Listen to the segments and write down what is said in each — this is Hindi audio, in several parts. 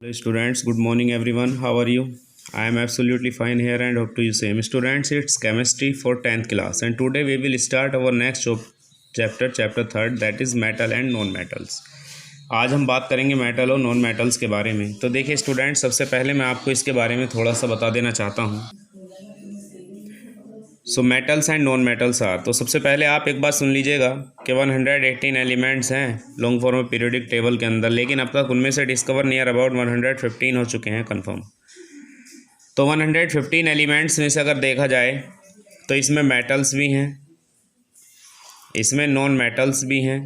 Hello students, good morning everyone. How are you? I am absolutely fine here and hope to you same. Students, it's chemistry for 10th class and today we will start our next chapter third, that is metal and non metals. आज हम बात करेंगे मेटल और नॉन मेटल्स के बारे में। तो देखिए स्टूडेंट्स, सबसे पहले मैं आपको इसके बारे में थोड़ा सा बता देना चाहता हूँ। So metals and non metals are, तो सबसे पहले आप एक बात सुन लीजिएगा कि 118 एलिमेंट्स हैं लॉन्ग फॉर्म पीरियोडिक टेबल के अंदर, लेकिन अब तक उनमें से डिस्कवर नियर अबाउट 115 हो चुके हैं कंफर्म। तो 115 एलिमेंट्स में से अगर देखा जाए तो इसमें मेटल्स भी हैं, इसमें नॉन मेटल्स भी हैं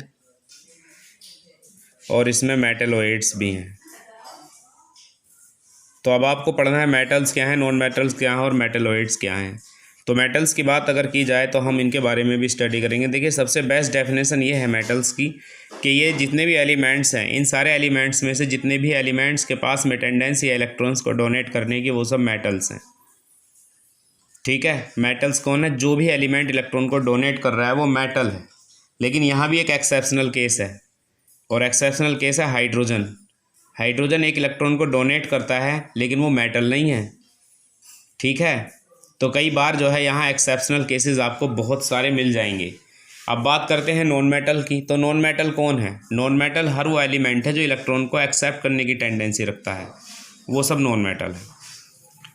और इसमें मेटलॉइड्स भी हैं। तो अब आपको पढ़ना है मेटल्स क्या हैं, नॉन मेटल्स क्या हैं और मेटलॉइड्स क्या हैं। तो मेटल्स की बात अगर की जाए तो हम इनके बारे में भी स्टडी करेंगे। देखिए सबसे बेस्ट डेफिनेशन ये है मेटल्स की कि ये जितने भी एलिमेंट्स हैं, इन सारे एलिमेंट्स में से जितने भी एलिमेंट्स के पास में टेंडेंसी है इलेक्ट्रॉन्स को डोनेट करने की, वो सब मेटल्स हैं। ठीक है, मेटल्स कौन है? जो भी एलिमेंट इलेक्ट्रॉन को डोनेट कर रहा है वो मेटल है। लेकिन यहाँ भी एक एक्सेप्शनल केस है, और एक्सेप्शनल केस है हाइड्रोजन। हाइड्रोजन एक इलेक्ट्रॉन को डोनेट करता है लेकिन वो मेटल नहीं है। ठीक है, तो कई बार जो है यहाँ एक्सेप्शनल केसेस आपको बहुत सारे मिल जाएंगे। अब बात करते हैं नॉन मेटल की। तो नॉन मेटल कौन है? नॉन मेटल हर वो एलिमेंट है जो इलेक्ट्रॉन को एक्सेप्ट करने की टेंडेंसी रखता है, वो सब नॉन मेटल है।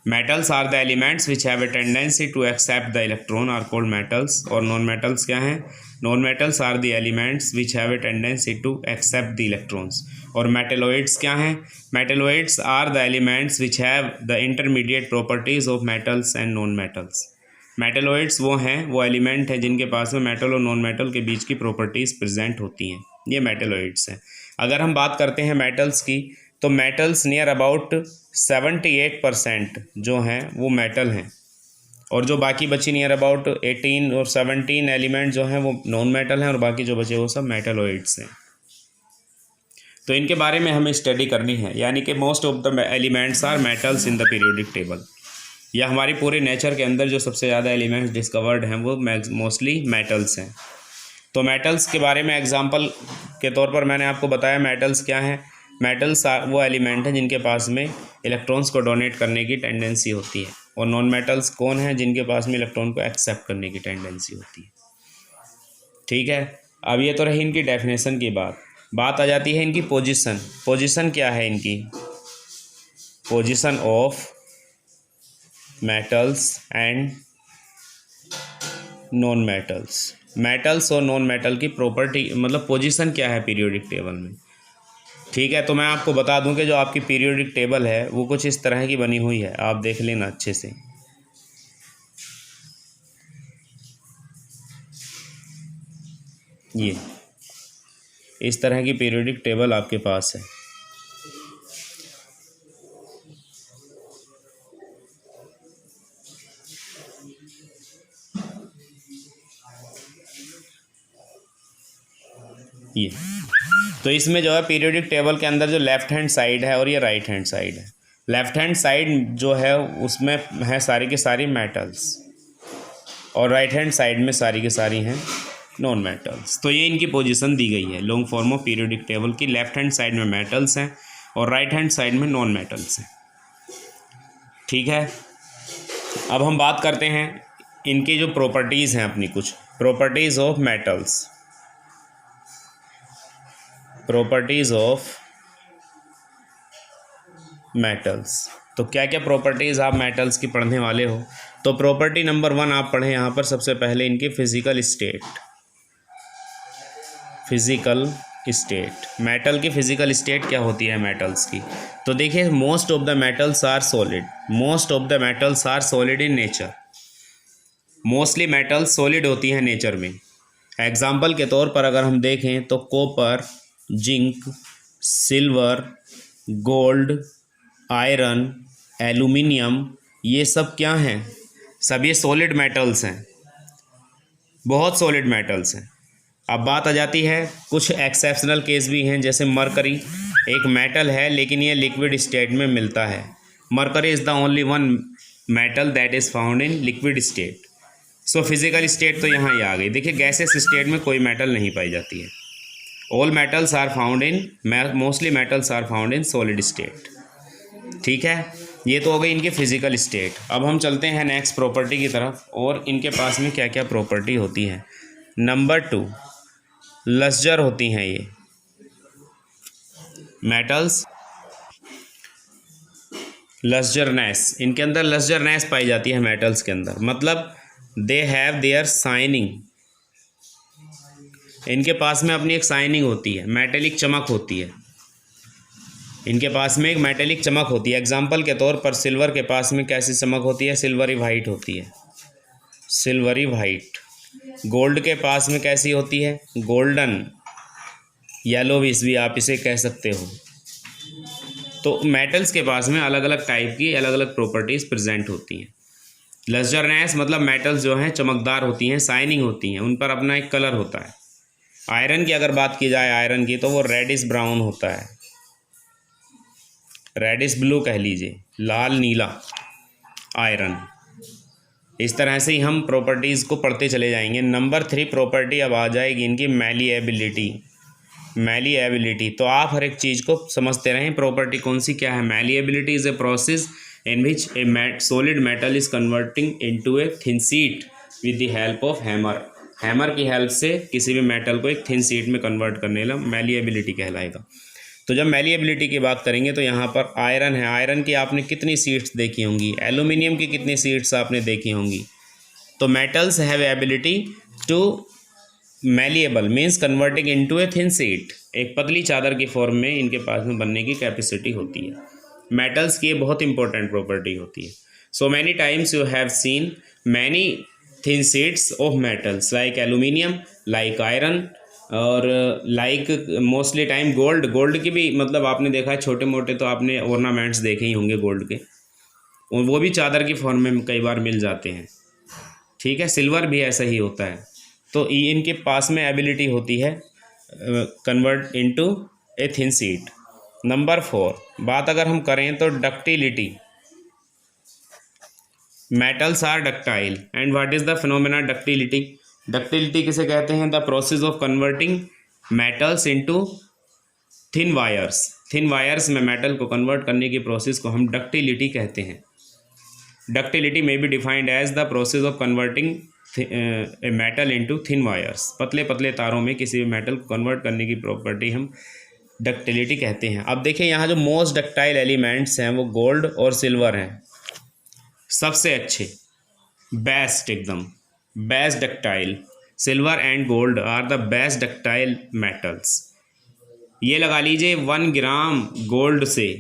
Metals are the elements which have a tendency to accept the electron are called metals. और नॉन मेटल्स क्या हैं? Non metals are the elements which have a tendency to accept the electrons. और मेटलॉइड्स क्या हैं? Metalloids are the elements which have the intermediate properties of metals and non metals. Metalloids वो हैं, वो एलिमेंट हैं जिनके पास में मेटल और नॉन मेटल के बीच की प्रॉपर्टीज़ प्रेजेंट होती हैं, ये मेटलॉइड्स हैं। अगर हम बात करते हैं मेटल्स की, तो मेटल्स नियर अबाउट 78% जो हैं वो मेटल हैं, और जो बाकी बची नियर अबाउट 18 और 17 एलिमेंट जो हैं वो नॉन मेटल हैं, और बाकी जो बचे वो सब मेटलॉइड्स हैं। तो इनके बारे में हमें स्टडी करनी है, यानी कि most of the elements are metals in the periodic table. या हमारी पूरे नेचर के अंदर जो सबसे ज़्यादा एलिमेंट्स डिस्कवर्ड हैं वो मोस्टली मेटल्स हैं। तो मेटल्स के बारे में एग्जांपल के तौर पर मैंने आपको बताया मेटल्स क्या हैं। मेटल्स वो एलिमेंट हैं जिनके पास में इलेक्ट्रॉन्स को डोनेट करने की टेंडेंसी होती है, और नॉन मेटल्स कौन हैं? जिनके पास में इलेक्ट्रॉन को एक्सेप्ट करने की टेंडेंसी होती है। ठीक है, अब ये तो रही इनकी डेफिनेशन की बात आ जाती है इनकी पोजीशन। पोजीशन क्या है इनकी? Position of metals and non metals. Metals और नॉन मेटल की प्रॉपर्टी, मतलब पोजीशन क्या है पीरियोडिक टेबल में। ठीक है, तो मैं आपको बता दूं कि जो आपकी पीरियोडिक टेबल है वो कुछ इस तरह की बनी हुई है, आप देख लेना अच्छे से। ये इस तरह की पीरियोडिक टेबल आपके पास है। ये तो इसमें जो है पीरियोडिक टेबल के अंदर जो लेफ्ट हैंड साइड है और ये राइट हैंड साइड है। लेफ्ट हैंड साइड जो है उसमें है सारी की सारी मेटल्स, और राइट हैंड साइड में सारी की सारी हैं नॉन मेटल्स। तो ये इनकी पोजीशन दी गई है long form of periodic table की। लेफ्ट हैंड साइड में मेटल्स हैं और राइट हैंड साइड में नॉन मेटल्स हैं। ठीक है, अब हम बात करते हैं इनकी जो प्रॉपर्टीज़ हैं, अपनी कुछ properties of metals. Properties of metals, तो क्या क्या प्रॉपर्टीज़ आप मेटल्स की पढ़ने वाले हो? तो प्रॉपर्टी नंबर 1 आप पढ़ें यहाँ पर सबसे पहले इनकी physical state. Physical state, metal की फिजिकल स्टेट क्या होती है मेटल्स की? तो देखिए most of the metals are solid. Most of the metals are solid in nature. Mostly metals solid होती हैं नेचर में। एग्जाम्पल के तौर पर अगर हम देखें तो copper, zinc, silver, gold, iron, aluminium, ये सब क्या हैं? सब ये सॉलिड मेटल्स हैं, बहुत सॉलिड मेटल्स हैं। अब बात आ जाती है कुछ एक्सेप्शनल केस भी हैं, जैसे मरकरी एक मेटल है लेकिन ये लिक्विड स्टेट में मिलता है। Mercury is the only one metal that is found in liquid state. So physical state तो यहाँ ही आ गई। देखिए गैसेस स्टेट में कोई मेटल नहीं पाई जाती है। All metals are found in, mostly metals are found in solid state. ठीक है, ये तो हो गई इनकी फिजिकल स्टेट। अब हम चलते हैं नेक्स्ट प्रॉपर्टी की तरफ और इनके पास में क्या क्या प्रॉपर्टी होती है। नंबर 2, लस्जर होती हैं ये मेटल्स। लस्जरनेस, इनके अंदर लस्जरनेस पाई जाती है मेटल्स के अंदर, मतलब दे हैव देयर शाइनिंग, इनके पास में अपनी एक शाइनिंग होती है, मेटेलिक चमक होती है, इनके पास में एक मेटेलिक चमक होती है। एग्जाम्पल के तौर पर सिल्वर के पास में कैसी चमक होती है, सिल्वरी वाइट होती है, सिल्वरी वाइट। गोल्ड के पास में कैसी होती है, गोल्डन, येलोविश भी आप इसे कह सकते हो। तो मेटल्स के पास में अलग अलग टाइप की अलग अलग प्रॉपर्टीज़ प्रेजेंट होती हैं। लस्जरनेस मतलब मेटल्स जो हैं चमकदार होती हैं, शाइनिंग होती हैं, उन पर अपना एक कलर होता है। आयरन की अगर बात की जाए आयरन की, तो वो रेडिश ब्राउन होता है, रेडिश ब्लू कह लीजिए, लाल नीला आयरन। इस तरह से ही हम प्रॉपर्टीज़ को पढ़ते चले जाएंगे। नंबर 3 प्रॉपर्टी अब आ जाएगी इनकी मैलिएबिलिटी। मैलिएबिलिटी, तो आप हर एक चीज़ को समझते रहें, प्रॉपर्टी कौन सी क्या है। Malleability is a process in which A solid metal is converting into a thin sheet with the help of hammer. Hammer की हेल्प से किसी भी मेटल को एक थिन शीट में कन्वर्ट करने का मैलिएबिलिटी कहलाएगा। तो जब मैलिएबिलिटी की बात करेंगे तो यहाँ पर आयरन है, आयरन की आपने कितनी शीट्स देखी होंगी, एल्यूमिनियम की कितनी शीट्स आपने देखी होंगी। तो metals have ability to malleable means converting into a thin sheet, एक पतली चादर की फॉर्म में इनके पास में बनने की कैपेसिटी होती है। मेटल्स की ये बहुत इंपॉर्टेंट प्रॉपर्टी होती है। So many times you have seen many thin sheets of metals like aluminium, like iron और लाइक मोस्टली टाइम गोल्ड की भी, मतलब आपने देखा है छोटे मोटे तो आपने ऑर्नामेंट्स देखे ही होंगे गोल्ड के, और वो भी चादर की फॉर्म में कई बार मिल जाते हैं। ठीक है, सिल्वर भी ऐसा ही होता है। तो इनके पास में एबिलिटी होती है convert into a thin sheet. Number 4 बात अगर हम करें तो ductility. Metals are ductile and what is the phenomena ductility. Ductility किसे कहते हैं, the process of converting metals into thin wires. Thin wires में मेटल को कन्वर्ट करने की प्रोसेस को हम डक्टिलिटी कहते हैं। Ductility may be defined as the process of converting a metal into thin wires. पतले पतले तारों में किसी भी मेटल को कन्वर्ट करने की प्रॉपर्टी हम डक्टिलिटी कहते हैं। अब देखिए यहाँ जो मोस्ट डक्टाइल एलिमेंट्स हैं वो गोल्ड और सिल्वर हैं, सबसे अच्छे, बेस्ट, एकदम best ductile. Silver and gold are the best ductile metals. ये लगा लीजिए 1 ग्राम गोल्ड से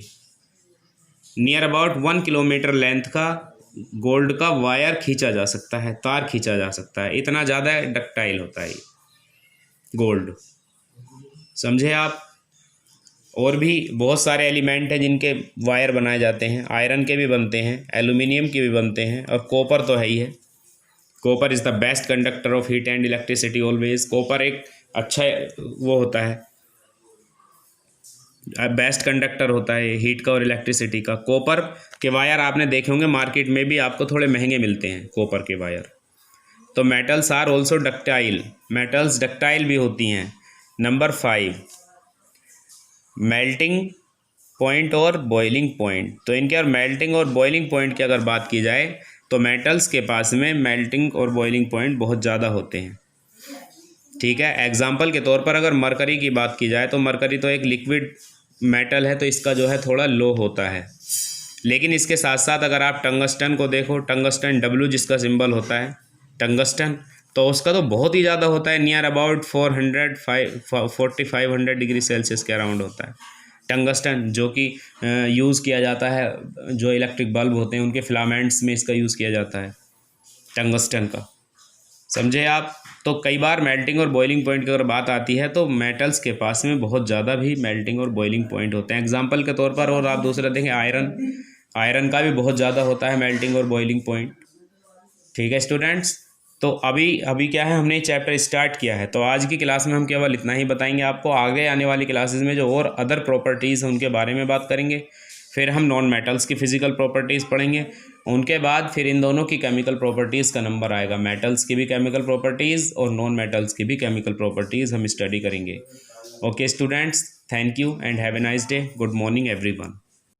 नियर अबाउट 1 किलोमीटर लेंथ का गोल्ड का वायर खींचा जा सकता है, तार खींचा जा सकता है, इतना ज़्यादा डक्टाइल होता है ये गोल्ड, समझे आप। और भी बहुत सारे एलिमेंट हैं जिनके वायर बनाए जाते हैं, आयरन के भी बनते हैं, एल्यूमिनियम के भी बनते हैं, और कॉपर तो है ही है। Copper is the best conductor of heat and electricity always. Copper एक अच्छा वो होता है, बेस्ट कंडक्टर होता है हीट का और इलेक्ट्रिसिटी का। कॉपर के वायर आपने देखे होंगे मार्केट में भी, आपको थोड़े महंगे मिलते हैं कॉपर के वायर। तो metals are also ductile, metals ductile भी होती हैं। नंबर 5 मेल्टिंग पॉइंट और बॉइलिंग पॉइंट। तो इनके और मेल्टिंग और बॉइलिंग पॉइंट की अगर बात की जाए तो मेटल्स के पास में मेल्टिंग और बॉइलिंग पॉइंट बहुत ज़्यादा होते हैं। ठीक है, एग्जाम्पल के तौर पर अगर मरकरी की बात की जाए तो मरकरी तो एक लिक्विड मेटल है, तो इसका जो है थोड़ा लो होता है। लेकिन इसके साथ साथ अगर आप टंगस्टन को देखो, टंगस्टन W जिसका सिंबल होता है टंगस्टन, तो उसका तो बहुत ही ज़्यादा होता है, नियर अबाउट 4500 डिग्री सेल्सियस के अराउंड होता है टंगस्टन, जो कि यूज़ किया जाता है, जो इलेक्ट्रिक बल्ब होते हैं उनके फिलामेंट्स में इसका यूज़ किया जाता है टंगस्टन का, समझे आप। तो कई बार मेल्टिंग और बॉइलिंग पॉइंट की अगर बात आती है तो मेटल्स के पास में बहुत ज़्यादा भी मेल्टिंग और बॉइलिंग पॉइंट होते हैं एग्जांपल के तौर पर। और आप दूसरा देखें आयरन, आयरन का भी बहुत ज़्यादा होता है मेल्टिंग और बॉइलिंग पॉइंट। ठीक है स्टूडेंट्स, तो अभी क्या है, हमने चैप्टर स्टार्ट किया है, तो आज की क्लास में हम केवल इतना ही बताएंगे आपको। आगे आने वाली क्लासेस में जो और अदर प्रॉपर्टीज़ हैं उनके बारे में बात करेंगे, फिर हम नॉन मेटल्स की फ़िज़िकल प्रॉपर्टीज़ पढ़ेंगे, उनके बाद फिर इन दोनों की केमिकल प्रॉपर्टीज़ का नंबर आएगा। मेटल्स की भी केमिकल प्रॉपर्टीज़ और नॉन मेटल्स की भी केमिकल प्रॉपर्टीज़ हम स्टडी करेंगे। Okay students, thank you and have a nice day. Good morning everyone.